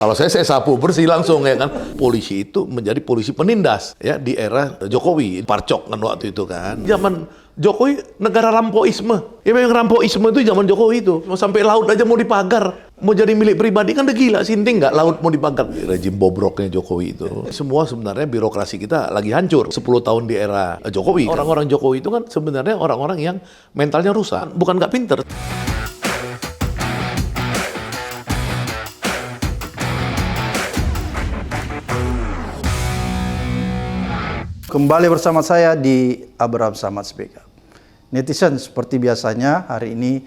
Kalau saya sapu bersih langsung ya kan. Polisi itu menjadi polisi penindas ya di era Jokowi. Parcok kan waktu itu kan. Zaman Jokowi negara rampoisme. Ya memang rampoisme itu zaman Jokowi itu. Mau sampai laut aja mau dipagar. Mau jadi milik pribadi kan udah gila. Sinting nggak laut mau dipagar. Rezim bobroknya Jokowi itu. Semua sebenarnya birokrasi kita lagi hancur. 10 tahun di era Jokowi. Orang-orang Jokowi itu kan sebenarnya orang-orang yang mentalnya rusak. Bukan nggak pinter. Kembali bersama saya di Abraham Samad Speak Up. Netizen, seperti biasanya hari ini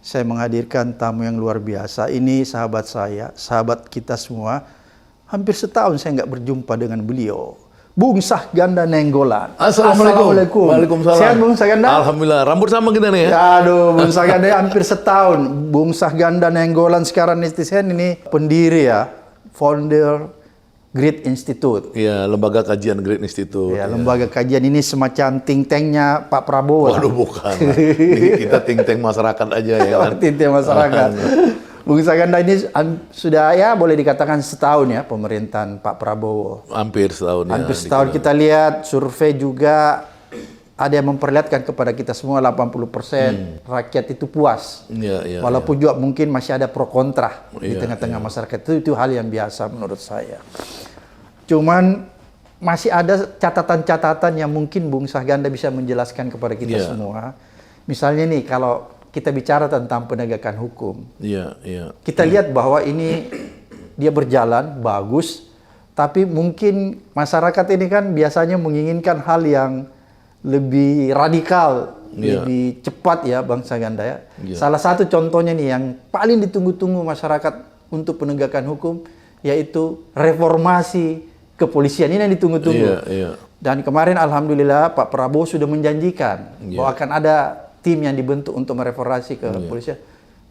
saya menghadirkan tamu yang luar biasa. Ini sahabat saya, sahabat kita semua. Hampir setahun saya nggak berjumpa dengan beliau. Bung Sahganda Nainggolan. Assalamualaikum. Waalaikumsalam. Sehat Bung Sahganda? Alhamdulillah. Rambut sama kita nih ya. Aduh, Bung Sahganda hampir setahun. Bung Sahganda Nainggolan sekarang netizen ini pendiri ya, founder Grit Institute. Iya, lembaga kajian Grit Institute. Ya, lembaga kajian ini semacam think tanknya Pak Prabowo. Waduh, bukan. Ini kita think tank masyarakat aja ya kan. Think tank masyarakat. Bung Sahganda ini sudah ya boleh dikatakan setahun ya pemerintahan Pak Prabowo. Hampir setahun ya. Hampir setahun kita lihat survei juga ada yang memperlihatkan kepada kita semua 80% rakyat itu puas. Iya. Walaupun juga mungkin masih ada pro kontra di tengah-tengah masyarakat. Itu hal yang biasa menurut saya. Cuman masih ada catatan-catatan yang mungkin Bung Sahganda bisa menjelaskan kepada kita semua. Misalnya nih, kalau kita bicara tentang penegakan hukum. Kita lihat bahwa ini dia berjalan bagus, tapi mungkin masyarakat ini kan biasanya menginginkan hal yang lebih radikal, lebih cepat ya Bang Sahganda ya. Salah satu contohnya nih yang paling ditunggu-tunggu masyarakat untuk penegakan hukum yaitu reformasi kepolisian. Ini yang ditunggu-tunggu. Dan kemarin alhamdulillah Pak Prabowo sudah menjanjikan bahwa akan ada tim yang dibentuk untuk mereformasi kepolisian.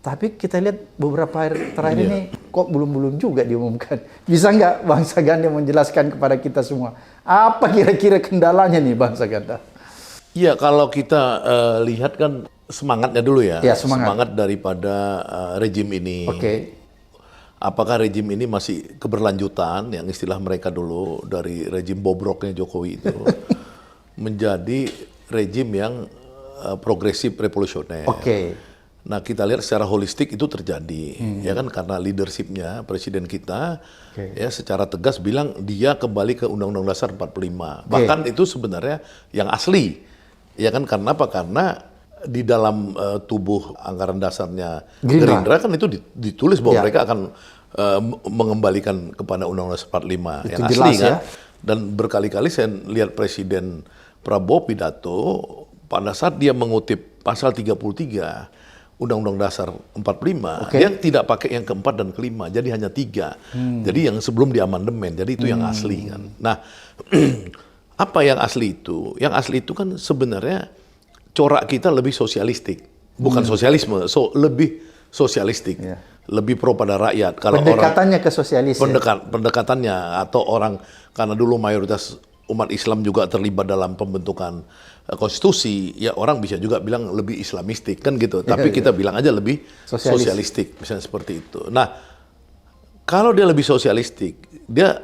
Tapi kita lihat beberapa hari terakhir ini kok belum juga diumumkan. Bisa nggak Bang Sahganda menjelaskan kepada kita semua apa kira-kira kendalanya nih Bang Sahganda? Iya, kalau kita lihat kan semangatnya dulu ya. Semangat daripada rejim ini. Apakah rejim ini masih keberlanjutan, yang istilah mereka dulu dari rejim bobroknya Jokowi itu, menjadi rejim yang progresif revolusioner. Nah, kita lihat secara holistik itu terjadi, ya kan, karena leadershipnya presiden kita ya secara tegas bilang dia kembali ke Undang-Undang Dasar 45. Bahkan itu sebenarnya yang asli, ya kan, karena apa? Karena di dalam tubuh anggaran dasarnya Gerindra kan itu ditulis bahwa mereka akan mengembalikan kepada Undang-Undang Dasar 45 yang asli kan. Dan berkali-kali saya lihat Presiden Prabowo pidato pada saat dia mengutip pasal 33 Undang-Undang Dasar 45, dia tidak pakai yang keempat dan kelima, jadi hanya 3. Jadi yang sebelum diamandemen, jadi itu yang asli kan. Nah, apa yang asli itu? Yang asli itu kan sebenarnya corak kita lebih sosialistik, bukan sosialisme, lebih sosialistik, lebih pro pada rakyat. Kalau pendekatannya ke sosialis. Pendekatannya atau orang, karena dulu mayoritas umat Islam juga terlibat dalam pembentukan konstitusi, ya orang bisa juga bilang lebih islamistik kan gitu. Tapi kita bilang aja lebih sosialistik, misalnya seperti itu. Nah, kalau dia lebih sosialistik, dia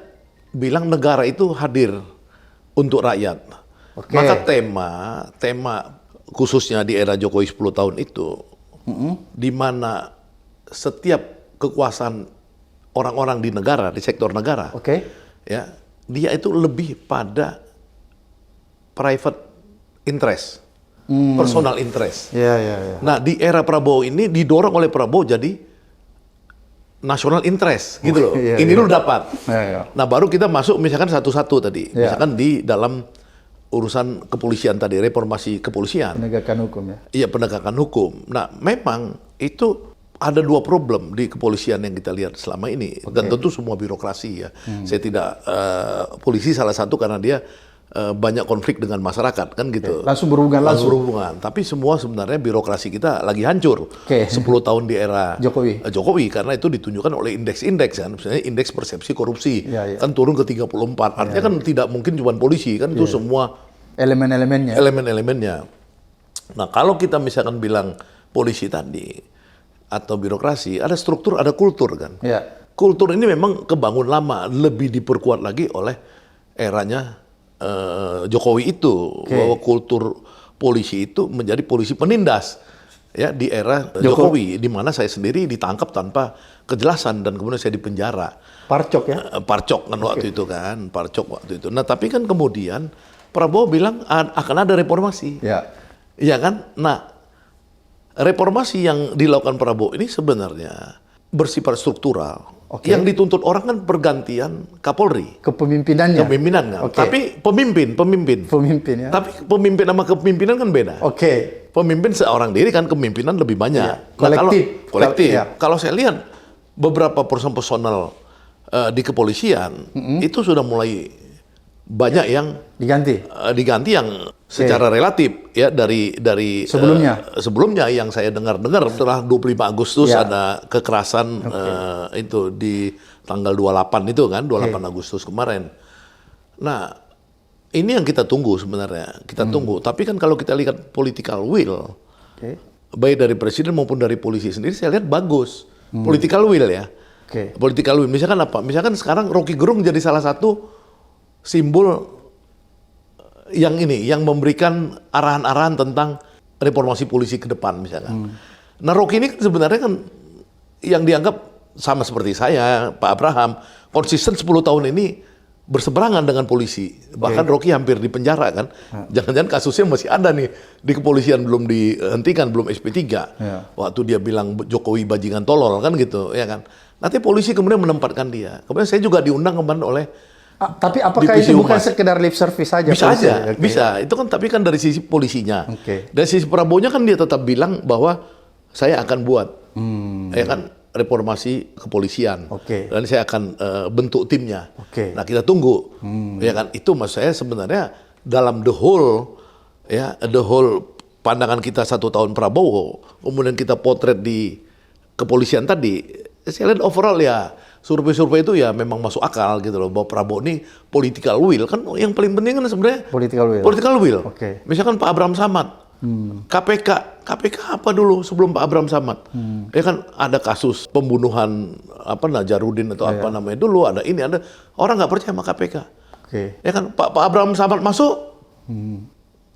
bilang negara itu hadir untuk rakyat. Maka tema khususnya di era Jokowi 10 tahun itu, di mana setiap kekuasaan orang-orang di negara, di sektor negara, ya, dia itu lebih pada private interest, personal interest. Nah, di era Prabowo ini didorong oleh Prabowo jadi national interest, gitu loh. Ini dulu dapat. Nah, baru kita masuk misalkan satu-satu tadi, misalkan di dalam urusan kepolisian tadi, reformasi kepolisian. Penegakan hukum ya? Iya, penegakan hukum. Nah, memang itu ada 2 problem di kepolisian yang kita lihat selama ini. Dan tentu semua birokrasi ya. Saya tidak, polisi salah satu karena dia banyak konflik dengan masyarakat kan gitu. Langsung berhubungan. Tapi semua sebenarnya birokrasi kita lagi hancur. 10 tahun di era Jokowi karena itu ditunjukkan oleh indeks-indeks kan. Misalnya indeks persepsi korupsi kan turun ke 34. Artinya kan tidak mungkin cuma polisi kan, itu semua elemen-elemennya. Nah, kalau kita misalkan bilang polisi tadi atau birokrasi, ada struktur, ada kultur kan. kultur ini memang kebangun lama, lebih diperkuat lagi oleh eranya Jokowi itu, bahwa kultur polisi itu menjadi polisi penindas ya di era Jokowi, di mana saya sendiri ditangkap tanpa kejelasan dan kemudian saya dipenjara. Parcok ya? Parcok kan waktu itu kan, parcok waktu itu. Nah tapi kan kemudian Prabowo bilang akan ada reformasi, ya kan? Nah reformasi yang dilakukan Prabowo ini sebenarnya bersifat struktural. Yang dituntut orang kan pergantian Kapolri. Kepemimpinannya. Kepemimpinan kan. Tapi pemimpin. Pemimpin ya. Tapi pemimpin sama kepemimpinan kan beda. Pemimpin seorang diri kan kepemimpinan lebih banyak. Kolektif. Kolektif. Kalau saya lihat beberapa personal di kepolisian itu sudah mulai banyak yang diganti yang secara relatif ya dari sebelumnya yang saya dengar setelah 25 Agustus ada kekerasan itu di tanggal 28 itu kan 28 Agustus kemarin. Nah, ini yang kita tunggu sebenarnya. Kita tunggu, tapi kan kalau kita lihat political will baik dari presiden maupun dari polisi sendiri saya lihat bagus. Political will ya. Political will misalkan apa? Misalkan sekarang Rocky Gerung jadi salah satu simbol yang memberikan arahan-arahan tentang reformasi polisi ke depan misalkan. Nah Rocky ini sebenarnya kan yang dianggap sama seperti saya, Pak Abraham, konsisten 10 tahun ini berseberangan dengan polisi. Bahkan Rocky hampir dipenjara kan. Jangan-jangan kasusnya masih ada nih di kepolisian belum dihentikan, belum SP3. Waktu dia bilang Jokowi bajingan tolol kan gitu, ya kan. Nanti polisi kemudian menempatkan dia. Kemudian saya juga diundang kemarin oleh tapi apakah itu bukan sekedar lip service saja? Bisa aja, bisa. Itu kan tapi kan dari sisi polisinya. Dari sisi Prabowo-nya kan dia tetap bilang bahwa saya akan buat, ya kan, reformasi kepolisian. Dan saya akan bentuk timnya. Nah kita tunggu, ya kan. Itu maksud saya sebenarnya dalam the whole pandangan kita 1 tahun Prabowo, kemudian kita potret di kepolisian tadi, saya lihat overall ya. Survei-survei itu ya memang masuk akal gitu loh, bahwa Prabowo ini political will kan yang paling penting kan sebenarnya political will. Misalkan Pak Abraham Samad, KPK apa dulu sebelum Pak Abraham Samad? Ya kan ada kasus pembunuhan Najarudin atau apa namanya dulu, ada ini ada orang nggak percaya sama KPK. Ya kan Pak Abraham Samad masuk.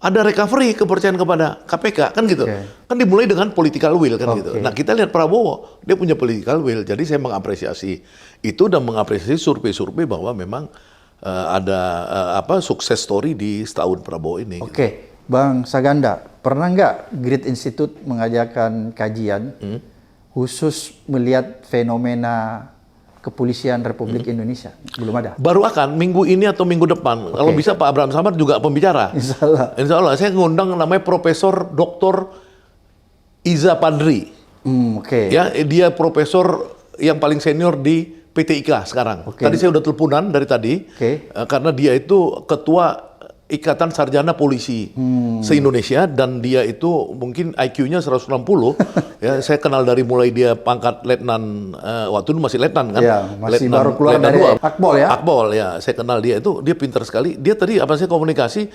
Ada recovery kepercayaan kepada KPK kan gitu. Kan dimulai dengan political will kan gitu. Nah kita lihat Prabowo, dia punya political will. Jadi saya mengapresiasi itu dan mengapresiasi survei-survei bahwa memang ada sukses story di setahun Prabowo ini. Bang Saganda, pernah nggak Grit Institute mengajarkan kajian khusus melihat fenomena kepolisian Republik Indonesia? Belum ada. Baru akan minggu ini atau minggu depan. Kalau bisa Pak Abraham Samad juga pembicara. Insya Allah. Saya ngundang namanya Profesor Dr. Iza Padri. Ya, dia profesor yang paling senior di PT IKA sekarang. Tadi saya udah teleponan dari tadi. Karena dia itu ketua Ikatan Sarjana Polisi se-Indonesia dan dia itu mungkin IQ-nya 160. Ya, saya kenal dari mulai dia pangkat letnan, waktu itu masih letnan kan. Masih letnan, baru keluar dari Akpol ya. Akpol ya, saya kenal dia itu, dia pintar sekali. Dia tadi saya komunikasi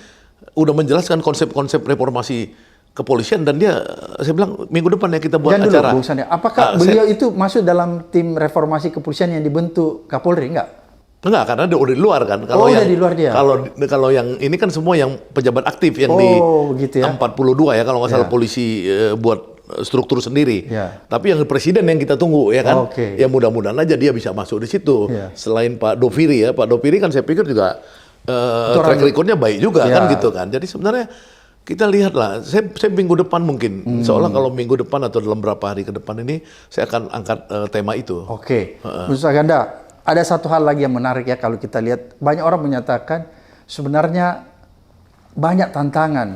udah menjelaskan konsep-konsep reformasi kepolisian dan saya bilang minggu depan ya kita buat acara. Apakah beliau itu masuk dalam tim reformasi kepolisian yang dibentuk Kapolri enggak? Enggak, karena dia udah di luar kan. Kalau udah di luar dia. Kalau yang ini kan semua yang pejabat aktif yang gitu ya. 42 ya kalau nggak salah polisi buat struktur sendiri. Tapi yang presiden yang kita tunggu ya kan. Ya mudah-mudahan aja dia bisa masuk di situ. Selain Pak Doviri ya, Pak Doviri kan saya pikir juga track record-nya baik juga kan gitu kan. Jadi sebenarnya kita lihatlah, saya minggu depan mungkin, insya-Allah kalau minggu depan atau dalam beberapa hari ke depan ini saya akan angkat tema itu. Mas Saganda, ada satu hal lagi yang menarik ya kalau kita lihat, banyak orang menyatakan sebenarnya banyak tantangan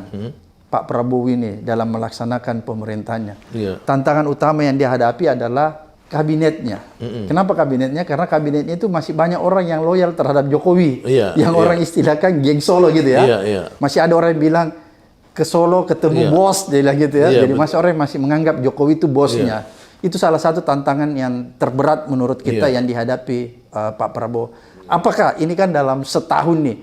Pak Prabowo ini dalam melaksanakan pemerintahannya. Tantangan utama yang dia hadapi adalah kabinetnya. Kenapa kabinetnya? Karena kabinetnya itu masih banyak orang yang loyal terhadap Jokowi. Orang istilahkan geng Solo gitu ya. Masih ada orang yang bilang ke Solo ketemu bos, dia bilang gitu ya. Jadi masih orang yang masih menganggap Jokowi itu bosnya. Itu salah satu tantangan yang terberat menurut kita yang dihadapi Pak Prabowo. Apakah ini kan dalam setahun nih,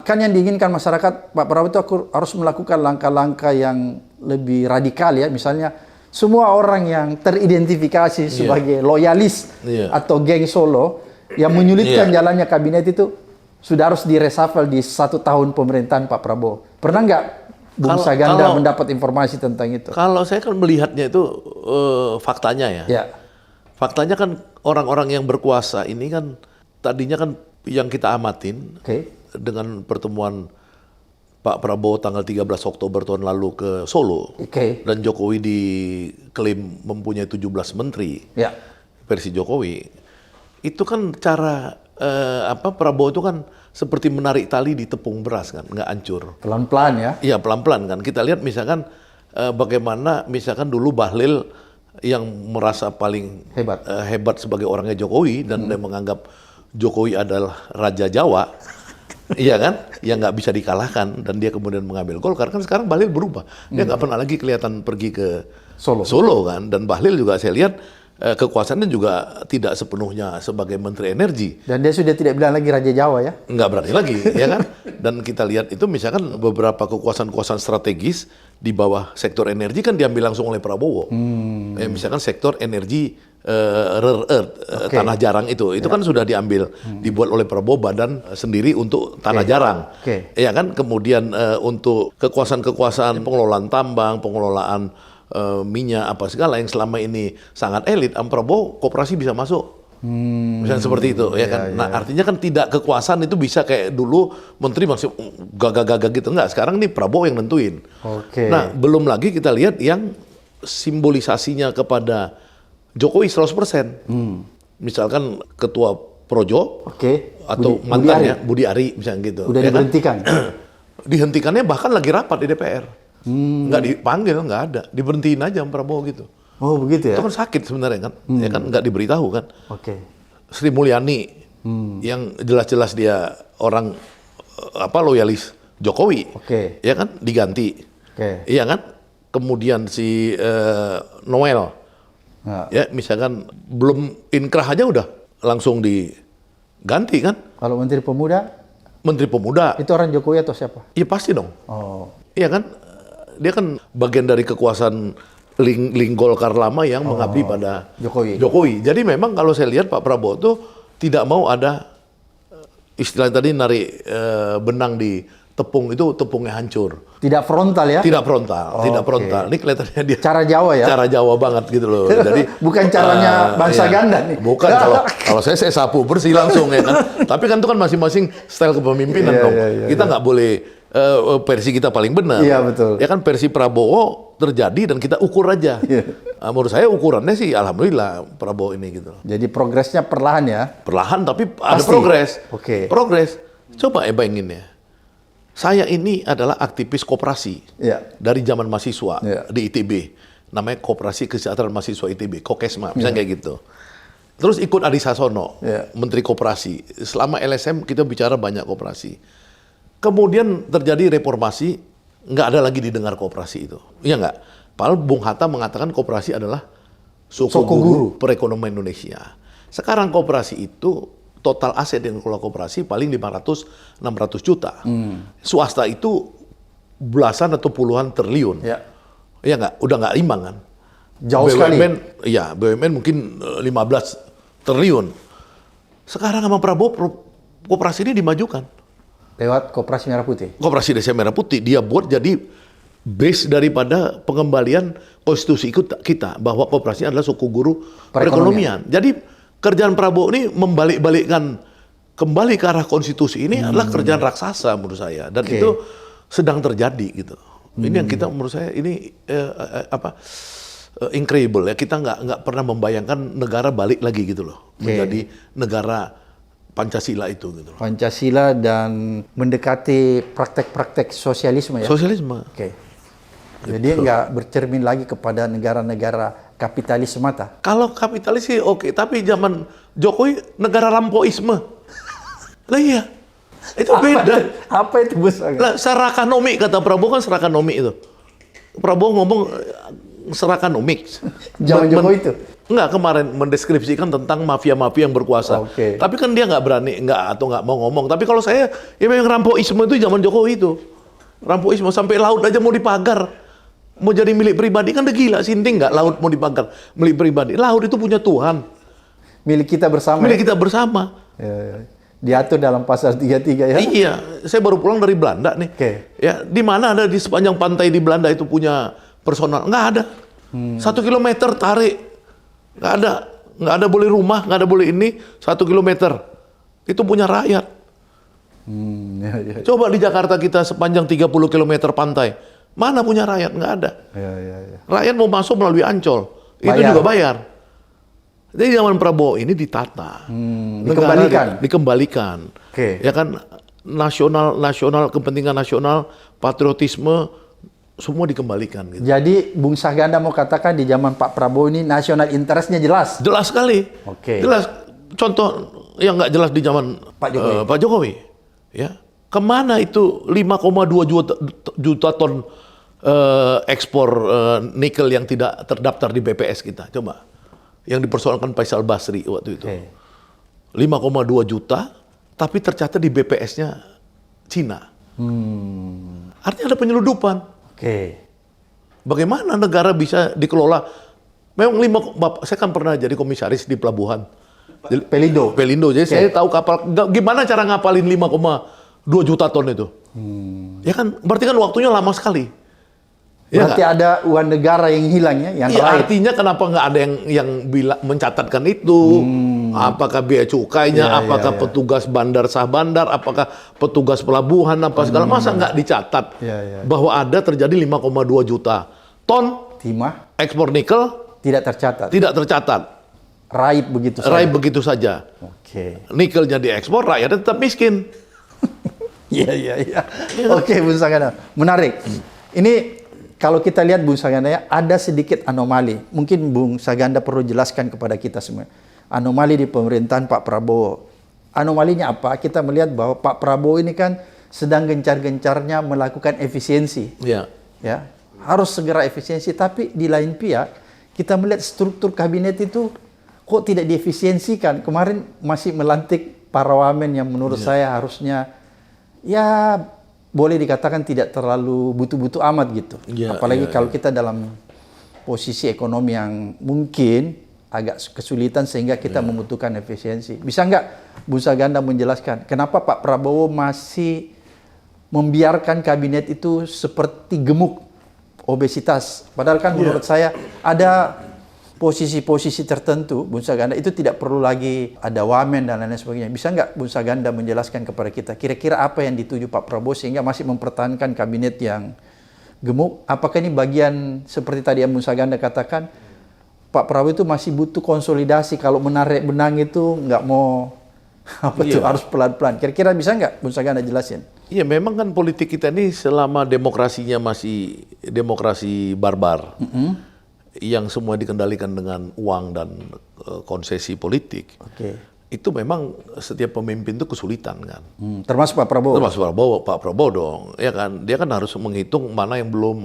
kan yang diinginkan masyarakat Pak Prabowo itu harus melakukan langkah-langkah yang lebih radikal ya, misalnya semua orang yang teridentifikasi sebagai loyalis atau geng Solo yang menyulitkan jalannya kabinet itu sudah harus diresafel di 1 tahun pemerintahan Pak Prabowo. Pernah nggak Bung Saganda mendapat informasi tentang itu? Kalau saya kan melihatnya itu faktanya ya. Faktanya kan orang-orang yang berkuasa ini kan tadinya kan yang kita amatin dengan pertemuan Pak Prabowo tanggal 13 Oktober tahun lalu ke Solo, dan Jokowi diklaim mempunyai 17 menteri versi Jokowi. Itu kan cara Prabowo itu kan seperti menarik tali di tepung beras kan, nggak hancur. Pelan-pelan ya? Iya pelan-pelan kan. Kita lihat misalkan bagaimana misalkan dulu Bahlil yang merasa paling hebat sebagai orangnya Jokowi dan dia menganggap Jokowi adalah Raja Jawa. Iya kan, yang nggak bisa dikalahkan, dan dia kemudian mengambil Golkar. Kan sekarang Bahlil berubah, dia nggak pernah lagi kelihatan pergi ke Solo kan, dan Bahlil juga saya lihat kekuasaannya juga tidak sepenuhnya sebagai Menteri Energi. Dan dia sudah tidak bilang lagi Raja Jawa ya? Nggak berani lagi, ya kan? Dan kita lihat itu misalkan beberapa kekuasaan-kekuasaan strategis di bawah sektor energi kan diambil langsung oleh Prabowo. Misalkan sektor energi rare earth, tanah jarang itu kan sudah diambil, dibuat oleh Prabowo badan sendiri untuk tanah jarang. Ya kan, kemudian untuk kekuasaan-kekuasaan pengelolaan tambang, pengelolaan minyak apa segala yang selama ini sangat elit, Prabowo koperasi bisa masuk. Misalnya seperti itu ya kan. Nah, artinya kan tidak kekuasaan itu bisa kayak dulu menteri masih gagah-gagah gitu, enggak. Sekarang nih Prabowo yang nentuin. Nah, belum lagi kita lihat yang simbolisasinya kepada Jokowi 100%. Misalkan ketua Projo atau mantannya Budi Ari misalnya gitu. Udah diberhentikan. Dihentikannya bahkan lagi rapat di DPR. Nggak dipanggil, nggak ada. Diberhentiin aja sama Prabowo gitu. Oh begitu ya? Itu kan sakit sebenarnya kan. Ya kan nggak diberitahu kan. Sri Mulyani yang jelas-jelas dia orang loyalis Jokowi. Ya kan diganti. Iya kan? Kemudian si Noel. Ya, misalkan belum inkrah aja udah langsung diganti kan? Kalau Menteri Pemuda? Menteri Pemuda. Itu orang Jokowi atau siapa? Iya pasti dong. Iya kan? Dia kan bagian dari kekuasaan link Golkar lama yang mengabdi pada Jokowi. Jadi memang kalau saya lihat Pak Prabowo tuh tidak mau ada istilah tadi narik benang di tepung itu, tepungnya hancur. Tidak frontal ya? Tidak frontal, tidak frontal. Ini kelihatannya dia cara Jawa ya? Cara Jawa banget gitu loh. Jadi bukan caranya bangsa ganda nih. Bukan, kalau saya sapu bersih langsung ya kan. Tapi kan itu kan masing-masing style kepemimpinan dong. Kita nggak boleh versi kita paling benar. Iya betul. Ya kan versi Prabowo terjadi dan kita ukur aja. Menurut saya ukurannya sih alhamdulillah Prabowo ini gitu. Jadi progresnya perlahan ya? Perlahan tapi ada progres. Progres. Coba bayangin ya. Saya ini adalah aktivis koperasi dari zaman mahasiswa di ITB. Namanya Koperasi Kesejahteraan Mahasiswa ITB, Kokesma, misalnya kayak gitu. Terus ikut Adi Sasono, Menteri Koperasi. Selama LSM kita bicara banyak koperasi. Kemudian terjadi reformasi, nggak ada lagi didengar koperasi itu. Iya nggak? Padahal Bung Hatta mengatakan koperasi adalah suku guru perekonomian Indonesia. Sekarang koperasi itu total aset yang dikelola koperasi paling 500-600 juta. Swasta itu belasan atau puluhan triliun. Iya nggak? Udah nggak imbang kan? Jauh sekali. Iya, BUMN mungkin 15 triliun. Sekarang sama Prabowo, koperasi ini dimajukan. Lewat Koperasi Merah Putih? Koperasi Desa Merah Putih. Dia buat jadi base daripada pengembalian konstitusi kita. Bahwa koperasi adalah suku guru perekonomian. Jadi kerjaan Prabowo ini membalik-balikkan kembali ke arah konstitusi ini adalah kerjaan raksasa menurut saya, dan itu sedang terjadi gitu. Ini yang kita menurut saya ini incredible ya, kita nggak pernah membayangkan negara balik lagi gitu loh menjadi negara Pancasila itu gitu loh. Pancasila dan mendekati praktek-praktek sosialisme ya. Sosialisme. Jadi nggak bercermin lagi kepada negara-negara kapitalis semata. Kalau kapitalis sih tapi zaman Jokowi negara rampoisme. Lah iya, itu beda. Apa itu bos? Lah serakanomik kata Prabowo kan serakanomik itu. Prabowo ngomong serakanomik. Zaman Jokowi itu? Enggak, kemarin mendeskripsikan tentang mafia-mafia yang berkuasa. Tapi kan dia nggak berani, nggak mau ngomong. Tapi kalau saya, ya memang rampoisme itu zaman Jokowi itu. Rampoisme sampai laut aja mau dipagar. mau jadi milik pribadi kan udah gila, sinting nggak laut mau dipakai milik pribadi. Laut itu punya Tuhan. Milik kita bersama. Milik kita bersama. Ya. Diatur dalam pasal 33 ya. Iya, saya baru pulang dari Belanda nih. Ya, di mana ada di sepanjang pantai di Belanda itu punya personal? Nggak ada. 1 kilometer tarik, nggak ada boleh rumah, nggak ada boleh ini. 1 kilometer itu punya rakyat. Ya. Coba di Jakarta kita sepanjang 30 kilometer pantai, mana punya rakyat? Nggak ada. Ya. Rakyat mau masuk melalui Ancol, itu juga bayar. Jadi zaman Prabowo ini ditata, dikembalikan, ya kan, nasional kepentingan nasional, patriotisme semua dikembalikan. Gitu. Jadi Bung Saganda mau katakan di zaman Pak Prabowo ini national interestnya jelas? Jelas sekali, jelas. Contoh yang nggak jelas di zaman Pak Jokowi, ya kemana itu 5,2 juta ton ekspor nikel yang tidak terdaftar di BPS kita, coba. Yang dipersoalkan Faisal Basri waktu itu. 5,2 juta, tapi tercatat di BPS-nya Cina. Artinya ada penyeludupan. Bagaimana negara bisa dikelola? Memang saya kan pernah jadi komisaris di pelabuhan. Pelindo. Jadi saya tahu kapal, gimana cara ngapalin 5,2 juta ton itu. Ya kan, berarti kan waktunya lama sekali. Berarti ada uang negara yang hilang ya, yang lain. Artinya kenapa nggak ada yang bilang mencatatkan itu? Apakah biaya cukainya, apakah petugas bandar sah bandar, apakah petugas pelabuhan, apa segala masa nggak dicatat bahwa ada terjadi 5,2 juta ton timah ekspor nikel tidak tercatat. Raib begitu saja. Nikelnya diekspor, rakyatnya tetap miskin. Iya. Oke, Bung Saganda, menarik. Ini kalau kita lihat Bung Saganda ya, ada sedikit anomali. Mungkin Bung Saganda perlu jelaskan kepada kita semua. Anomali di pemerintahan Pak Prabowo. Anomalinya apa? Kita melihat bahwa Pak Prabowo ini kan sedang gencar-gencarnya melakukan efisiensi. Ya, harus segera efisiensi. Tapi di lain pihak, kita melihat struktur kabinet itu kok tidak diefisiensikan. Kemarin masih melantik para wamen yang menurut saya harusnya ya boleh dikatakan tidak terlalu butuh-butuh amat gitu. Apalagi kalau kita dalam posisi ekonomi yang mungkin agak kesulitan sehingga kita membutuhkan efisiensi. Bisa nggak Bung Saganda menjelaskan kenapa Pak Prabowo masih membiarkan kabinet itu seperti gemuk obesitas? Padahal kan menurut saya ada posisi-posisi tertentu, Bung Saganda, itu tidak perlu lagi ada wamen dan lain sebagainya. Bisa nggak Bung Saganda menjelaskan kepada kita kira-kira apa yang dituju Pak Prabowo sehingga masih mempertahankan kabinet yang gemuk? Apakah ini bagian seperti tadi yang Bung Saganda katakan, Pak Prabowo itu masih butuh konsolidasi, kalau menarik benang itu nggak mau harus pelan-pelan. Kira-kira bisa nggak Bung Saganda jelasin? Iya, memang kan politik kita ini selama demokrasinya masih demokrasi barbar. Yang semua dikendalikan dengan uang dan konsesi politik, itu memang setiap pemimpin itu kesulitan kan. Termasuk Pak Prabowo. Pak Prabowo dong, ya kan. Dia kan harus menghitung mana yang belum,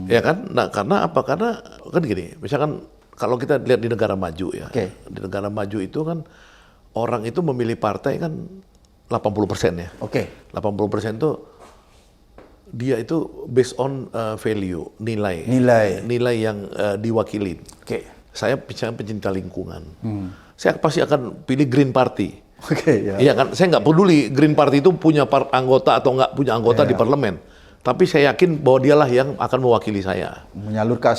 ya kan. Nah, karena apa? Karena kan gini, misalkan kalau kita lihat di negara maju ya, di negara maju itu kan orang itu memilih partai kan 80% ya. 80% itu dia itu based on value, nilai yang diwakilin. Saya pencinta lingkungan. Saya pasti akan pilih Green Party. Iya kan, saya nggak peduli Green Party itu punya anggota atau nggak punya anggota di parlemen. Tapi saya yakin bahwa dialah yang akan mewakili saya. Menyalurkan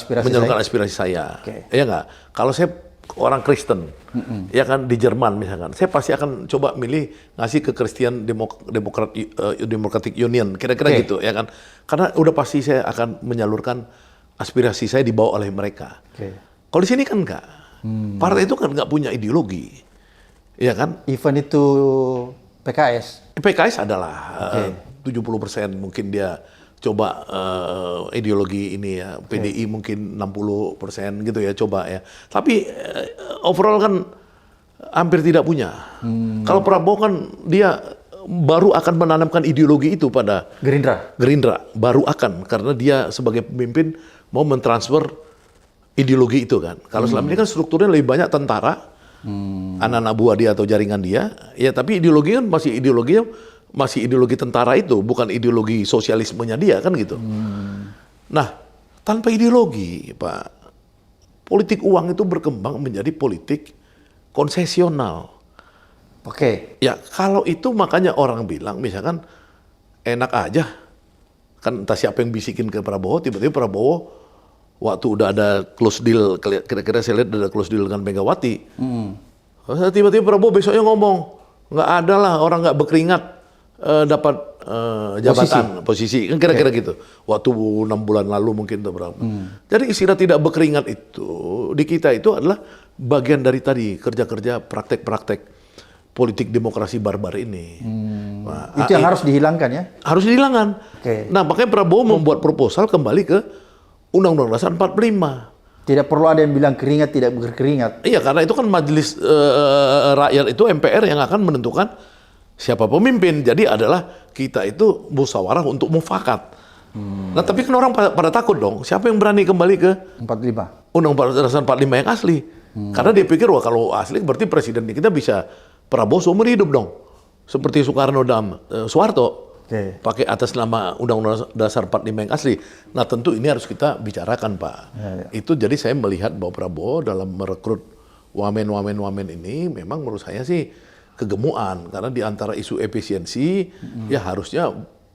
aspirasi saya. Iya nggak? Kalau saya orang Kristen, ya kan, di Jerman misalkan, saya pasti akan coba milih ngasih ke Christian Democratic Union, kira-kira gitu, ya kan, karena udah pasti saya akan menyalurkan aspirasi saya dibawa oleh mereka. Kalau di sini kan enggak, partai itu kan nggak punya ideologi, ya kan? Even itu PKS adalah 70% mungkin dia coba ideologi ini ya, PDI mungkin 60% gitu ya, coba ya. Tapi overall kan hampir tidak punya. Kalau Prabowo kan dia baru akan menanamkan ideologi itu pada Gerindra, baru akan, karena dia sebagai pemimpin mau mentransfer ideologi itu kan. Kalau selama ini kan strukturnya lebih banyak tentara, anak-anak buah dia atau jaringan dia, ya, tapi ideologi kan masih ideologi tentara itu, bukan ideologi sosialismenya dia kan gitu. Nah, tanpa ideologi, Pak. Politik uang itu berkembang menjadi politik konsesional. Oke. Ya, kalau itu makanya orang bilang, misalkan enak aja. Kan entah siapa yang bisikin ke Prabowo, tiba-tiba Prabowo waktu udah ada close deal, kira-kira saya lihat ada close deal dengan Megawati. Tiba-tiba Prabowo besoknya ngomong, nggak ada lah orang nggak berkeringat dapat jabatan, posisi. Kan kira-kira gitu. Waktu 6 bulan lalu mungkin atau berapa. Jadi istilah tidak berkeringat itu, di kita itu adalah bagian dari tadi, kerja-kerja praktek-praktek politik demokrasi barbar ini. Nah, itu yang harus dihilangkan ya? Harus dihilangkan. Nah, makanya Prabowo membuat proposal kembali ke Undang-Undang Dasar 45. Tidak perlu ada yang bilang keringat tidak berkeringat. Iya, karena itu kan majelis rakyat itu MPR yang akan menentukan siapa pemimpin. Jadi adalah kita itu musyawarah untuk mufakat. Nah, tapi kan orang pada takut dong. Siapa yang berani kembali ke 45? Undang-Undang Dasar 45 yang asli? Karena dia pikir, wah kalau asli berarti presiden kita bisa Prabowo seumur hidup dong. Seperti Soekarno dan Soeharto. Pakai atas nama Undang-Undang Dasar 45 yang asli. Nah, tentu ini harus kita bicarakan, Pak. Itu jadi saya melihat bahwa Prabowo dalam merekrut wamen ini memang menurut saya sih kegemuan. Karena di antara isu efisiensi, ya harusnya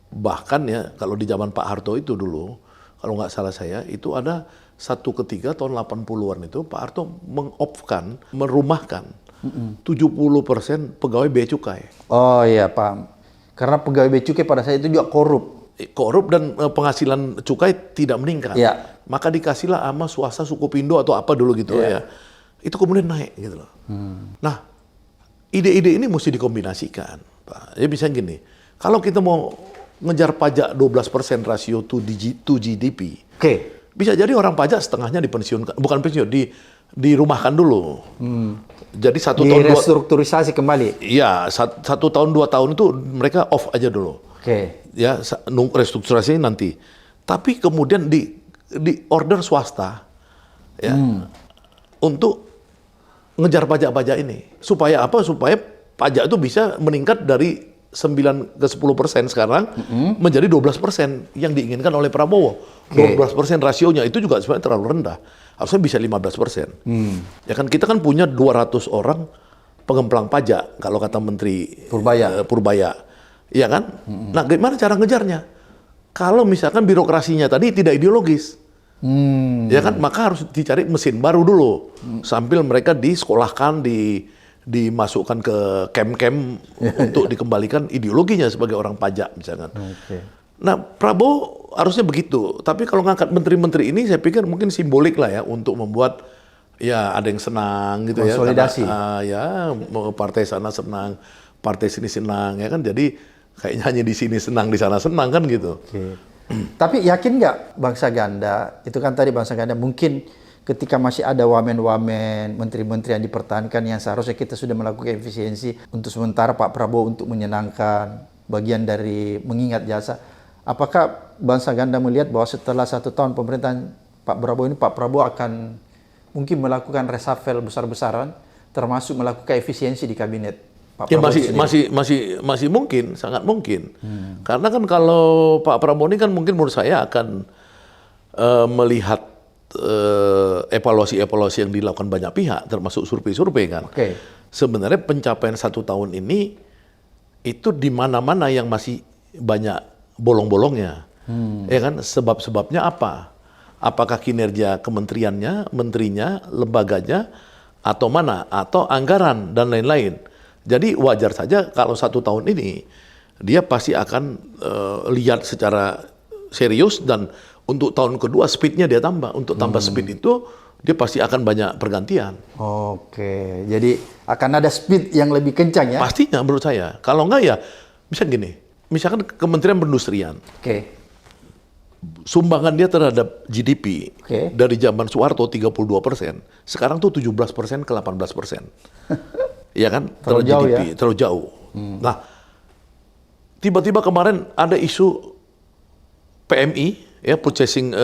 bahkan ya kalau di zaman Pak Harto itu dulu, kalau nggak salah saya, itu ada satu ketika tahun 80-an itu Pak Harto meng-off-kan, merumahkan 70% pegawai bea cukai. Oh iya, paham. Karena pegawai bea cukai pada saat itu juga korup. Korup dan penghasilan cukai tidak meningkat. Ya. Maka dikasihlah sama swasta suku Pindo atau apa dulu gitu ya. Itu kemudian naik gitu loh. Nah, ide-ide ini mesti dikombinasikan, Pak. Ya bisa gini, kalau kita mau ngejar pajak 12% rasio to GDP, bisa jadi orang pajak setengahnya dipensiunkan, bukan pensiun, dirumahkan dulu. Jadi restrukturisasi kembali. Iya, 1 tahun 2 tahun itu mereka off aja dulu. Ya, restrukturisasi nanti. Tapi kemudian di order swasta ya untuk ngejar pajak-pajak ini. Supaya apa? Supaya pajak itu bisa meningkat dari 9 ke 10% sekarang menjadi 12% yang diinginkan oleh Prabowo. 12% rasionya itu juga sebenarnya terlalu rendah. Harusnya bisa 15%. Ya kan kita kan punya 200 orang pengemplang pajak kalau kata Menteri Purbaya. Iya kan? Nah, gimana cara ngejarnya? Kalau misalkan birokrasinya tadi tidak ideologis. Ya kan, maka harus dicari mesin baru dulu. Sambil mereka disekolahkan, dimasukkan ke camp-camp untuk dikembalikan ideologinya sebagai orang pajak misalkan. Nah, Prabowo harusnya begitu. Tapi kalau ngangkat menteri-menteri ini saya pikir mungkin simbolik lah ya untuk membuat ya ada yang senang gitu ya. Konsolidasi. Ya, partai sana senang, partai sini senang ya kan. Jadi kayaknya hanya di sini senang, di sana senang kan gitu. Tapi yakin nggak bangsa ganda, itu kan tadi bangsa ganda mungkin ketika masih ada wamen-wamen, menteri-menteri yang dipertahankan yang seharusnya kita sudah melakukan efisiensi untuk sementara Pak Prabowo untuk menyenangkan bagian dari mengingat jasa. Apakah bangsa ganda melihat bahwa setelah 1 tahun pemerintahan Pak Prabowo ini, Pak Prabowo akan mungkin melakukan reshuffle besar-besaran, termasuk melakukan efisiensi di kabinet? Ya masih mungkin, sangat mungkin. Karena kan kalau Pak Prabowo ini kan mungkin menurut saya akan melihat evaluasi yang dilakukan banyak pihak, termasuk survei-survei kan. Sebenarnya pencapaian 1 tahun ini itu di mana-mana yang masih banyak bolong-bolongnya. Ya kan, sebab-sebabnya apa? Apakah kinerja kementeriannya, menterinya, lembaganya, atau mana? Atau anggaran dan lain-lain. Jadi wajar saja kalau 1 tahun ini dia pasti akan lihat secara serius dan untuk tahun kedua speednya dia tambah. Untuk tambah speed itu dia pasti akan banyak pergantian. Jadi akan ada speed yang lebih kencang ya? Pastinya menurut saya. Kalau enggak ya bisa gini, misalkan Kementerian Perindustrian. Sumbangan dia terhadap GDP dari zaman Soeharto 32%, sekarang tuh 17% ke 18%. Ya kan, terlalu jauh GDP, ya? terlalu jauh. Nah, tiba-tiba kemarin ada isu PMI, ya Purchasing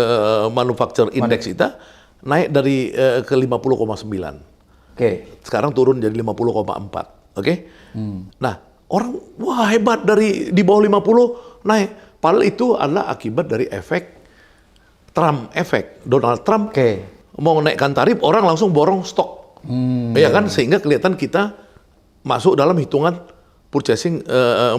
Manufacture Index kita naik dari ke 50,9. Sekarang turun jadi 50,4. Nah, orang wah hebat dari di bawah 50 naik. Padahal itu adalah akibat dari efek Trump efek. Donald Trump mau naikkan tarif, orang langsung borong stok. Ya kan, sehingga kelihatan kita masuk dalam hitungan purchasing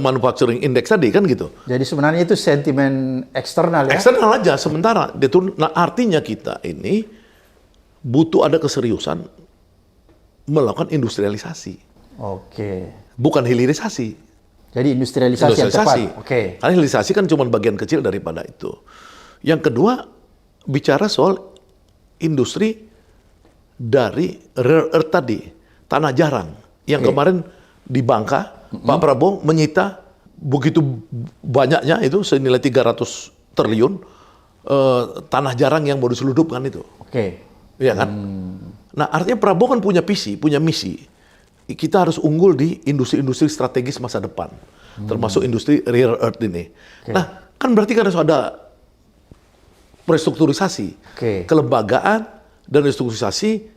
manufacturing index tadi kan gitu. Jadi sebenarnya itu sentimen eksternal ya? Eksternal aja sementara. Nah, artinya kita ini butuh ada keseriusan melakukan industrialisasi. Bukan hilirisasi. Jadi industrialisasi yang tepat. Karena hilirisasi kan cuma bagian kecil daripada itu. Yang kedua, bicara soal industri dari rare earth tadi, tanah jarang. Yang kemarin di Bangka, Pak Prabowo menyita begitu banyaknya itu senilai 300 triliun tanah jarang yang mau diseludupkan itu. Iya kan? Nah, artinya Prabowo kan punya visi, punya misi. Kita harus unggul di industri-industri strategis masa depan, termasuk industri rare earth ini. Nah, kan berarti kan harus ada restrukturisasi, kelembagaan dan restrukturisasi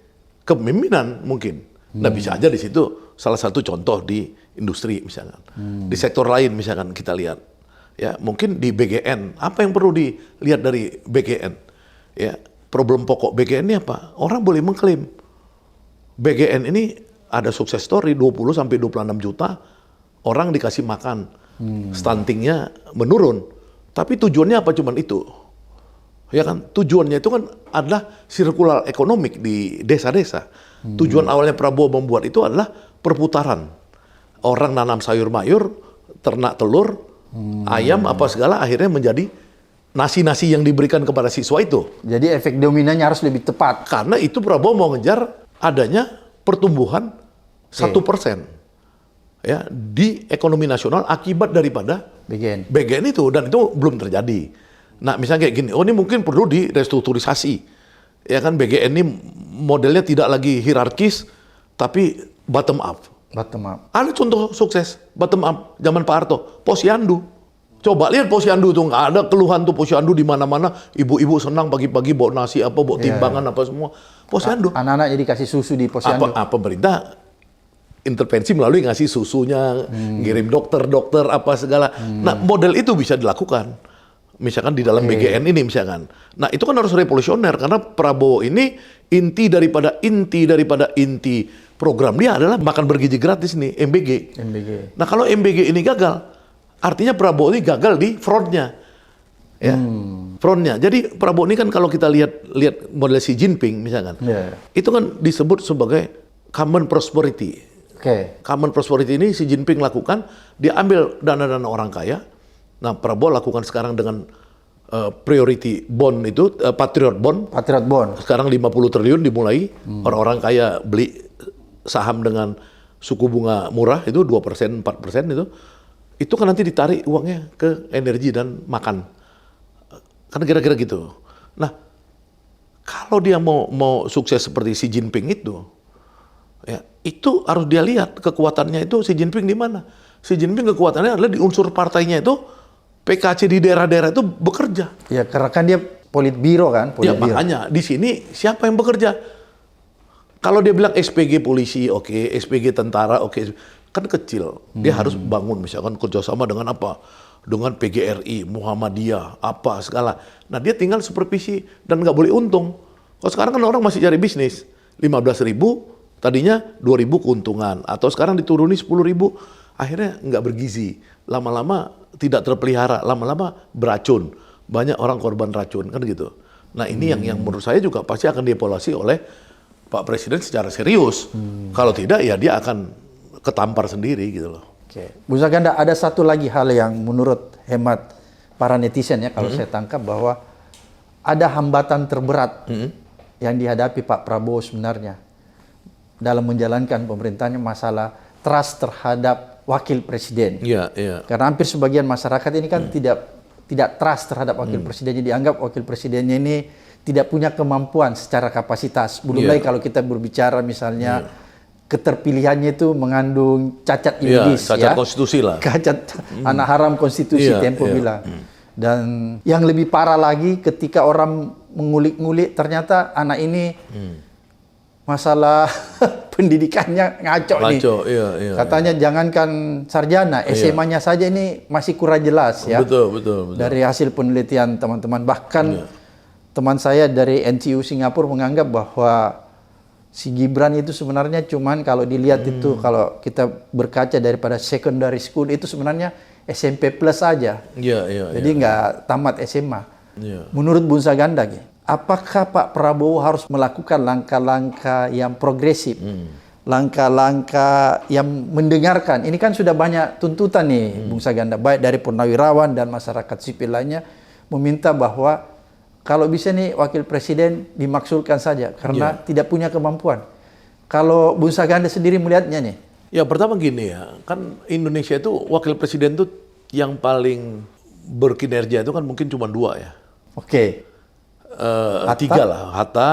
kepemimpinan mungkin. Nah, bisa aja di situ salah satu contoh di industri misalkan, di sektor lain misalkan kita lihat, ya mungkin di BGN. Apa yang perlu dilihat dari BGN? Ya, problem pokok BGN ini apa? Orang boleh mengklaim BGN ini ada sukses story 20 sampai 26 juta orang dikasih makan, stuntingnya menurun. Tapi tujuannya apa? Cuman itu. Ya kan, tujuannya itu kan adalah sirkular ekonomik di desa-desa. Tujuan awalnya Prabowo membuat itu adalah perputaran. Orang nanam sayur mayur, ternak telur, ayam apa segala akhirnya menjadi nasi-nasi yang diberikan kepada siswa itu. Jadi efek dominannya harus lebih tepat. Karena itu Prabowo mau ngejar adanya pertumbuhan 1% ya di ekonomi nasional akibat daripada BGN itu, dan itu belum terjadi. Nah, misalnya kayak gini, oh ini mungkin perlu direstrukturisasi. Ya kan, BGN ini modelnya tidak lagi hierarkis, tapi bottom up. Ada contoh sukses bottom up zaman Pak Harto, Posyandu. Coba lihat Posyandu tuh, nggak ada keluhan tuh Posyandu di mana-mana. Ibu-ibu senang pagi-pagi bawa nasi apa, bawa timbangan apa semua. Posyandu. Anak-anak jadi kasih susu di Posyandu. Pemerintah intervensi melalui ngasih susunya, ngirim dokter apa segala. Nah, model itu bisa dilakukan. Misalkan di dalam BGN ini misalkan. Nah, itu kan harus revolusioner karena Prabowo ini inti daripada inti program dia adalah makan bergizi gratis nih, MBG. Nah, kalau MBG ini gagal, artinya Prabowo ini gagal di frontnya. Ya. Frontnya. Jadi Prabowo ini kan kalau kita lihat model Xi Jinping misalkan. Itu kan disebut sebagai common prosperity. Common prosperity ini Xi Jinping lakukan, dia ambil dana-dana orang kaya. Nah, Prabowo lakukan sekarang dengan priority bond itu, Patriot Bond. Sekarang 50 triliun dimulai, orang-orang kaya beli saham dengan suku bunga murah itu 2%, 4% itu. Itu kan nanti ditarik uangnya ke energi dan makan. Kan kira-kira gitu. Nah, kalau dia mau sukses seperti Xi Jinping itu, ya, itu harus dia lihat kekuatannya itu Xi Jinping di mana. Xi Jinping kekuatannya adalah di unsur partainya itu, PKC di daerah-daerah itu bekerja. Ya, karena kan dia politbiro kan. Ya, makanya di sini siapa yang bekerja? Kalau dia bilang SPG polisi, oke, SPG tentara, oke, kan kecil. Dia harus bangun misalkan kerjasama dengan apa? Dengan PGRI, Muhammadiyah, apa segala. Nah, dia tinggal supervisi dan nggak boleh untung. Kalau sekarang kan orang masih cari bisnis. 15.000, tadinya 2.000 keuntungan. Atau sekarang dituruni 10.000, akhirnya nggak bergizi. Lama-lama tidak terpelihara, lama-lama beracun. Banyak orang korban racun, kan gitu. Nah, ini yang menurut saya juga pasti akan dievaluasi oleh Pak Presiden secara serius. Kalau tidak, ya dia akan ketampar sendiri gitu loh. Bu Saganda, ada satu lagi hal yang menurut hemat para netizen ya, kalau saya tangkap bahwa ada hambatan terberat yang dihadapi Pak Prabowo sebenarnya dalam menjalankan pemerintahannya, masalah trust terhadap wakil presiden. Karena hampir sebagian masyarakat ini kan tidak trust terhadap wakil presidennya, dianggap wakil presidennya ini tidak punya kemampuan secara kapasitas. Belum lagi kalau kita berbicara misalnya keterpilihannya itu mengandung cacat yuridis, cacat konstitusi lah. Cacat anak haram konstitusi Tempo bilang. Dan yang lebih parah lagi ketika orang mengulik-ngulik ternyata anak ini masalah pendidikannya ngaco nih. Katanya jangankan sarjana, SMA-nya saja ini masih kurang jelas ya. Betul. Dari hasil penelitian teman-teman, bahkan teman saya dari NTU Singapura menganggap bahwa si Gibran itu sebenarnya cuman kalau dilihat itu, kalau kita berkaca daripada secondary school itu sebenarnya SMP plus saja. Jadi nggak tamat SMA. Menurut Bung Saganda, apakah Pak Prabowo harus melakukan langkah-langkah yang progresif? Langkah-langkah yang mendengarkan. Ini kan sudah banyak tuntutan nih, Bung Saganda, baik dari purnawirawan dan masyarakat sipil lainnya, meminta bahwa kalau bisa nih wakil presiden dimaksulkan saja karena tidak punya kemampuan. Kalau Bung Saganda sendiri melihatnya nih? Ya pertama gini ya, kan Indonesia itu wakil presiden tuh yang paling berkinerja itu kan mungkin cuma 2 ya. Tiga lah, Hatta,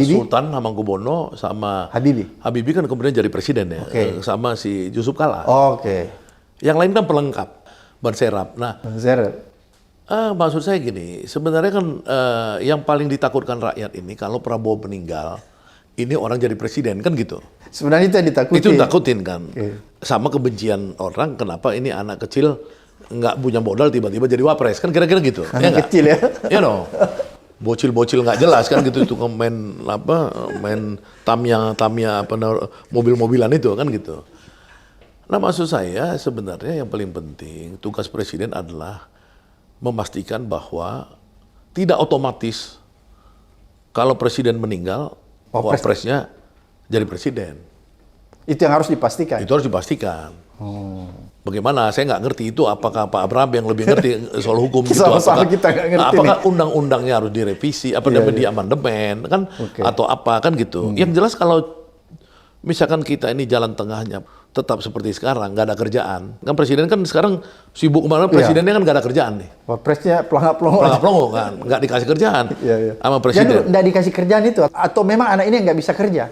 Sultan Hamengkubuwono sama Habibie kan kemudian jadi presiden ya, sama si Yusuf Kala. Yang lain kan pelengkap, ban serap. Nah, maksud saya gini, sebenarnya kan yang paling ditakutkan rakyat ini kalau Prabowo meninggal, ini orang jadi presiden kan gitu. Sebenarnya itu yang ditakutin. Itu ditakutin kan. Sama kebencian orang, kenapa ini anak kecil nggak punya modal tiba-tiba jadi wapres kan kira-kira gitu. Anak kecil ya? Ya dong. Bocil-bocil nggak jelas kan gitu, itu main Tamiya apa mobil-mobilan itu kan gitu. Nah maksud saya sebenarnya yang paling penting tugas presiden adalah memastikan bahwa tidak otomatis kalau presiden meninggal wapresnya jadi presiden. Itu yang harus dipastikan. Itu harus dipastikan. Bagaimana? Saya nggak ngerti itu, apakah Pak Abraham yang lebih ngerti soal hukum gitu. Apakah undang-undangnya harus direvisi, di amandemen kan, atau apa kan gitu. Yang jelas kalau misalkan kita ini jalan tengahnya tetap seperti sekarang, nggak ada kerjaan. Kan presiden kan sekarang sibuk kemana? Presidennya kan nggak ada kerjaan nih. Wapresnya pelangap-pelongo kan, nggak dikasih kerjaan sama presiden. Jadi nggak dikasih kerjaan itu, atau memang anak ini nggak bisa kerja?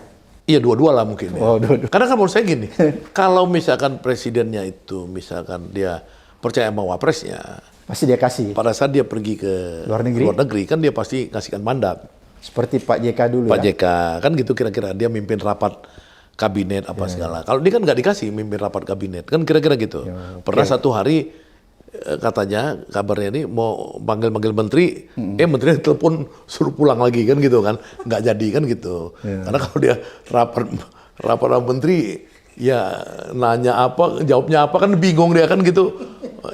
Iya, dua-dua lah mungkin. Dua-dua. Karena kan menurut saya gini, kalau misalkan presidennya itu, misalkan dia percaya sama wapresnya, pasti dia kasih. Pada saat dia pergi ke luar negeri kan dia pasti kasihkan mandat. Seperti Pak JK dulu Pak JK, kan gitu kira-kira, dia mimpin rapat kabinet apa segala. Kalau dia kan nggak dikasih mimpin rapat kabinet, kan kira-kira gitu. Pernah satu hari, katanya kabarnya ini mau manggil menteri, menterinya telepon suruh pulang lagi kan gitu kan, nggak jadi kan gitu. Karena kalau dia rapat sama menteri, ya nanya apa, jawabnya apa kan bingung dia kan gitu.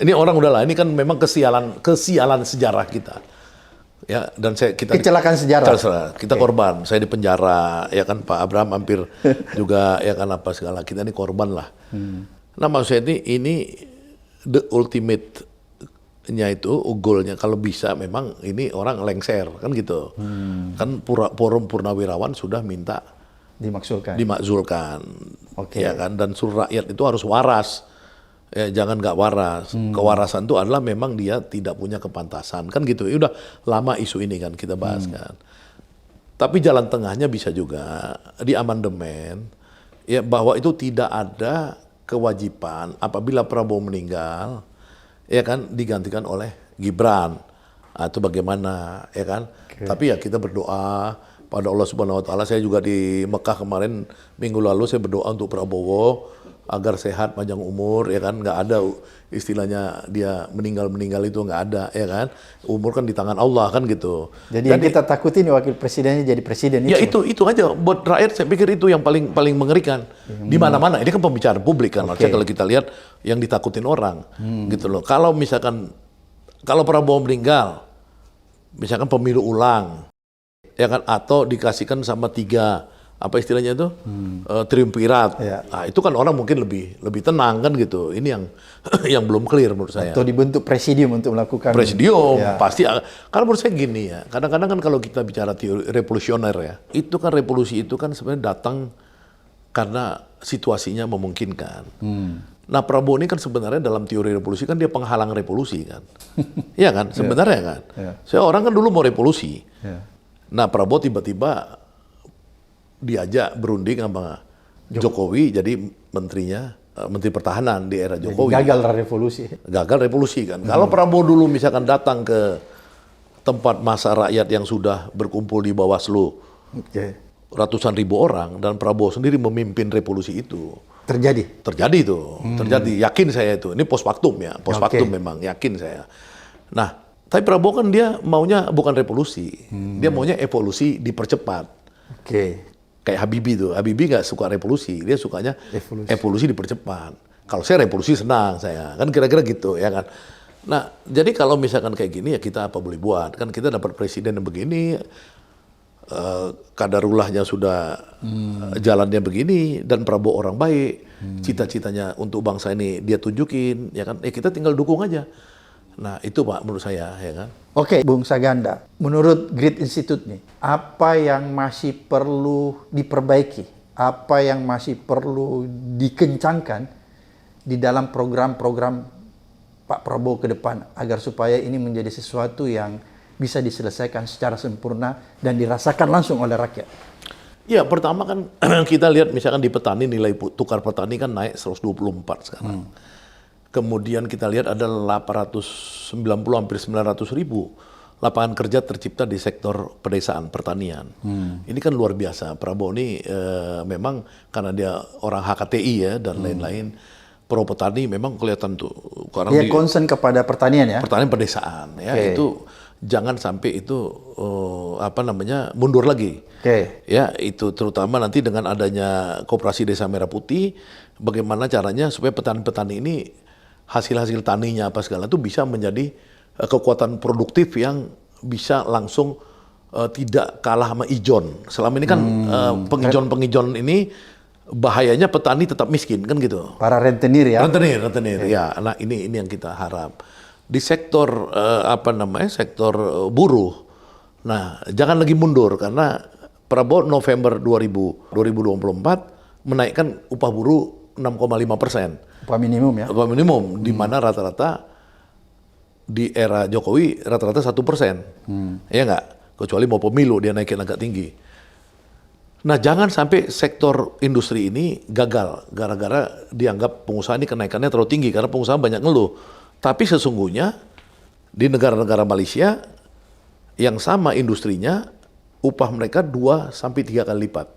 Ini orang udahlah, ini kan memang kesialan sejarah kita. Ya, dan kecelakaan sejarah. Kita korban, saya di penjara, ya kan Pak Abraham hampir juga ya kan apa segala, kita ini korban lah. Nah maksud saya ini the ultimate-nya itu, goalnya kalau bisa memang ini orang lengser kan gitu. Kan forum purnawirawan sudah minta dimakzulkan. Ya kan, dan seluruh rakyat itu harus waras. Ya, jangan nggak waras. Kewarasan itu adalah memang dia tidak punya kepantasan kan gitu. Ya udah lama isu ini kan kita bahas kan. Tapi jalan tengahnya bisa juga di amandemen ya, bahwa itu tidak ada kewajiban apabila Prabowo meninggal ya kan digantikan oleh Gibran atau bagaimana ya kan. Tapi ya kita berdoa pada Allah Subhanahu wa taala. Saya juga di Mekah kemarin minggu lalu saya berdoa untuk Prabowo agar sehat, panjang umur ya kan, nggak ada istilahnya dia meninggal itu, nggak ada ya kan. Umur kan di tangan Allah kan gitu. Jadi yang kita takutin wakil presidennya jadi presiden ya itu aja buat rakyat. Saya pikir itu yang paling mengerikan di mana-mana. Ini kan pembicaraan publik kan. Artinya kalau kita lihat yang ditakutin orang gitu loh. Kalau misalkan Prabowo meninggal, misalkan pemilu ulang ya kan, atau dikasihkan sama 3 apa istilahnya itu triumvirat. Nah, itu kan orang mungkin lebih tenang kan gitu. Ini yang belum clear menurut saya. Atau dibentuk presidium untuk melakukan pasti. Karena menurut saya gini ya, kadang-kadang kan kalau kita bicara teori revolusioner ya, itu kan revolusi itu kan sebenarnya datang karena situasinya memungkinkan. Nah Prabowo ini kan sebenarnya dalam teori revolusi kan dia penghalang revolusi kan. Iya kan sebenarnya kan. Saya orang kan dulu mau revolusi. Nah Prabowo tiba-tiba diajak berunding sama Jokowi jadi menterinya, menteri pertahanan di era Jokowi. Gagal revolusi kan. Kalau Prabowo dulu misalkan datang ke tempat massa rakyat yang sudah berkumpul di Bawaslu, ratusan ribu orang, dan Prabowo sendiri memimpin revolusi itu. Terjadi itu. Terjadi, yakin saya itu. Ini post factum ya, memang yakin saya. Nah, Tapi Prabowo kan dia maunya bukan revolusi, dia maunya evolusi dipercepat. Kayak Habibie tuh, Habibie nggak suka revolusi, dia sukanya evolusi dipercepat. Kalau saya revolusi senang saya, kan kira-kira gitu ya kan. Nah, jadi kalau misalkan kayak gini ya kita apa boleh buat, kan kita dapat presiden yang begini, kadarullahnya sudah jalannya begini, dan Prabowo orang baik, cita-citanya untuk bangsa ini dia tunjukin, ya kan? Kita tinggal dukung aja. Nah itu Pak menurut saya, ya kan. Oke, Bung Saganda, menurut Grid Institute nih, apa yang masih perlu diperbaiki, apa yang masih perlu dikencangkan di dalam program-program Pak Prabowo ke depan agar supaya ini menjadi sesuatu yang bisa diselesaikan secara sempurna dan dirasakan langsung oleh rakyat? Ya, pertama kan kita lihat misalkan di petani, nilai tukar petani kan naik 124 sekarang. Kemudian kita lihat ada 890 hampir 900 ribu lapangan kerja tercipta di sektor pedesaan pertanian. Ini kan luar biasa. Prabowo ini memang karena dia orang HKTI ya dan lain-lain, pro petani memang kelihatan tuh. Karena dia concern kepada pertanian ya? Pertanian pedesaan ya, itu jangan sampai itu mundur lagi. Ya, itu terutama nanti dengan adanya Koperasi Desa Merah Putih, bagaimana caranya supaya petani-petani ini hasil-hasil taninya apa segala itu bisa menjadi kekuatan produktif yang bisa langsung tidak kalah sama ijon. Selama ini kan pengijon-pengijon ini bahayanya petani tetap miskin kan gitu. Para rentenir ya. Rentenir ya. Nah ini yang kita harap. Di sektor sektor buruh. Nah, jangan lagi mundur karena Prabowo November 2024 menaikkan upah buruh 6,5%. Upah minimum ya? Upah minimum, di mana rata-rata di era Jokowi rata-rata 1%. Ya nggak? Kecuali mau pemilu dia naikin agak tinggi. Nah jangan sampai sektor industri ini gagal gara-gara dianggap pengusaha ini kenaikannya terlalu tinggi karena pengusaha banyak ngeluh. Tapi sesungguhnya di negara-negara Malaysia yang sama industrinya upah mereka 2-3 kali lipat.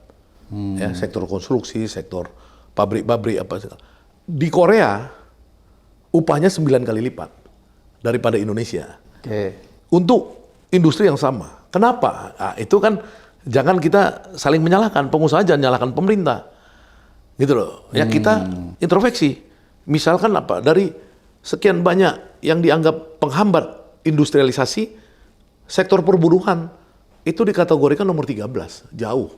Ya, sektor konstruksi, sektor pabrik-pabrik apa segala. Di Korea upahnya 9 kali lipat daripada Indonesia. Untuk industri yang sama. Kenapa? Nah, itu kan jangan kita saling menyalahkan pengusaha, jangan menyalahkan pemerintah. Gitu loh. Ya kita introspeksi. Misalkan apa? Dari sekian banyak yang dianggap penghambat industrialisasi, sektor perburuhan itu dikategorikan nomor 13, jauh.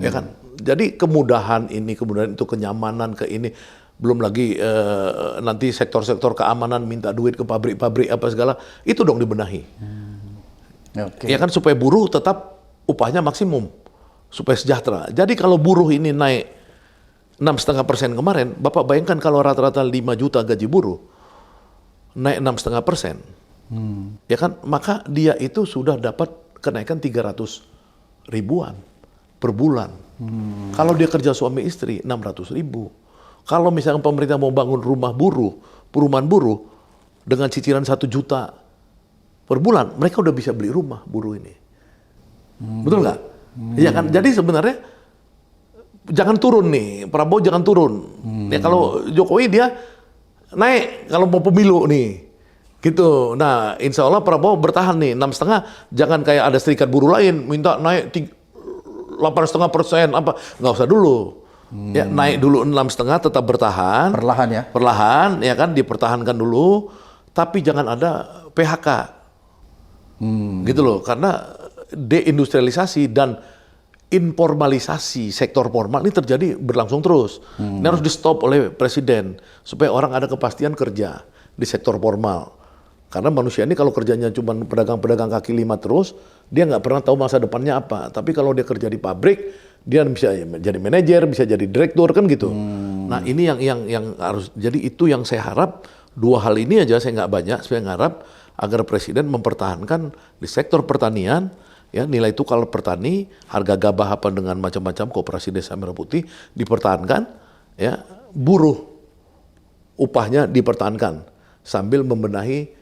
Ya kan? Jadi kemudahan itu, kenyamanan ke ini, belum lagi nanti sektor-sektor keamanan minta duit ke pabrik-pabrik apa segala, itu dong dibenahi. Ya kan, supaya buruh tetap upahnya maksimum, supaya sejahtera. Jadi kalau buruh ini naik 6,5% kemarin, Bapak bayangkan kalau rata-rata 5 juta gaji buruh, naik 6,5%, ya kan, maka dia itu sudah dapat kenaikan 300 ribuan per bulan. Kalau dia kerja suami istri 600 ribu. Kalau misalnya pemerintah mau bangun rumah buruh, perumahan buruh dengan cicilan 1 juta per bulan, mereka udah bisa beli rumah buruh ini. Betul nggak? Iya kan? Jadi sebenarnya jangan turun nih, Prabowo jangan turun. Ya kalau Jokowi dia naik kalau mau pemilu nih. Gitu. Nah, insya Allah Prabowo bertahan nih 6,5. Jangan kayak ada serikat buruh lain minta naik 8,5% apa, nggak usah dulu. Ya naik dulu 6,5, tetap bertahan. Perlahan ya. Perlahan, ya kan, dipertahankan dulu. Tapi jangan ada PHK. Gitu loh, karena deindustrialisasi dan informalisasi sektor formal ini terjadi berlangsung terus. Ini harus di stop oleh Presiden supaya orang ada kepastian kerja di sektor formal. Karena manusia ini kalau kerjanya cuma pedagang-pedagang kaki lima terus, dia nggak pernah tahu masa depannya apa. Tapi kalau dia kerja di pabrik, dia bisa jadi manajer, bisa jadi direktur kan gitu. Nah ini yang harus. Jadi itu yang saya harap, 2 hal ini aja saya nggak banyak. Saya ngarap agar Presiden mempertahankan di sektor pertanian, ya nilai tukar petani, harga gabah apa dengan macam-macam Koperasi Desa Merah Putih dipertahankan, ya buruh upahnya dipertahankan sambil membenahi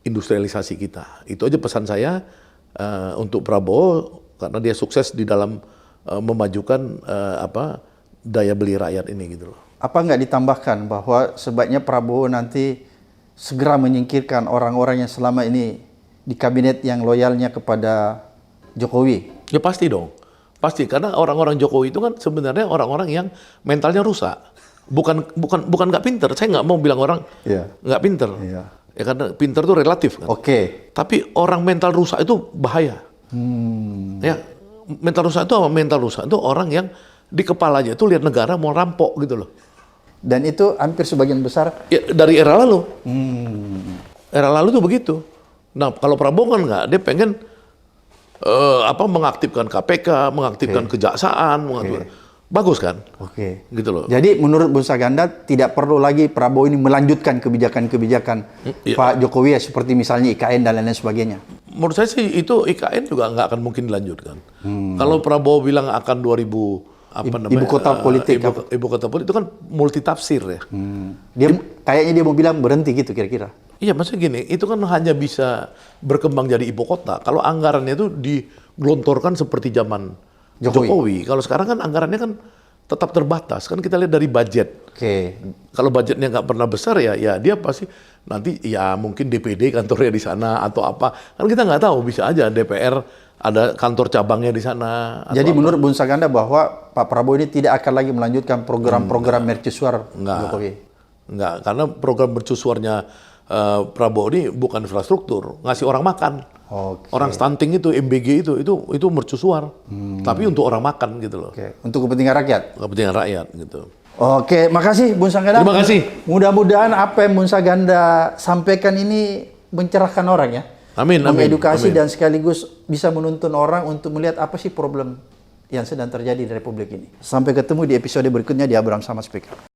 industrialisasi kita. Itu aja pesan saya untuk Prabowo karena dia sukses di dalam memajukan daya beli rakyat ini gitu loh. Apa nggak ditambahkan bahwa sebaiknya Prabowo nanti segera menyingkirkan orang-orang yang selama ini di kabinet yang loyalnya kepada Jokowi? Ya pasti dong. Pasti, karena orang-orang Jokowi itu kan sebenarnya orang-orang yang mentalnya rusak. Bukan nggak pinter. Saya nggak mau bilang orang nggak pinter. Ya karena pinter itu relatif kan. Tapi orang mental rusak itu bahaya. Ya, mental rusak itu apa? Mental rusak itu orang yang di kepalanya itu lihat negara mau rampok gitu loh. Dan itu hampir sebagian besar ya, dari era lalu. Era lalu tuh begitu. Nah, kalau Prabowo kan nggak, dia pengen mengaktifkan KPK, mengaktifkan kejaksaan, bagus kan? Gitu loh. Jadi menurut Bung Saganda tidak perlu lagi Prabowo ini melanjutkan kebijakan-kebijakan Pak Jokowi ya, seperti misalnya IKN dan lain-lain sebagainya. Menurut saya sih itu IKN juga nggak akan mungkin dilanjutkan. Kalau Prabowo bilang akan 2000 ibu kota politik itu kan multi tafsir ya. Kayaknya dia mau bilang berhenti gitu kira-kira. Iya, maksudnya gini, itu kan hanya bisa berkembang jadi ibu kota kalau anggarannya itu digelontorkan seperti zaman Jokowi. Kalau sekarang kan anggarannya kan tetap terbatas, kan kita lihat dari budget. Kalau budgetnya nggak pernah besar ya dia pasti nanti ya mungkin DPD kantornya di sana atau apa. Kan kita nggak tahu, bisa aja DPR ada kantor cabangnya di sana. Jadi menurut Bung Saganda bahwa Pak Prabowo ini tidak akan lagi melanjutkan program-program mercusuar Jokowi? Enggak, karena program mercusuarnya Prabowo ini bukan infrastruktur, ngasih orang makan. Orang stunting itu, MBG itu mercusuar. Tapi untuk orang makan gitu loh. Untuk kepentingan rakyat? Kepentingan rakyat gitu. Oke, makasih Bung Saganda. Terima kasih. Mudah-mudahan apa yang Bung Saganda sampaikan ini mencerahkan orang ya. Amin, mengedukasi amin. Dan sekaligus bisa menuntun orang untuk melihat apa sih problem yang sedang terjadi di Republik ini. Sampai ketemu di episode berikutnya di Abraham Sama Speaker.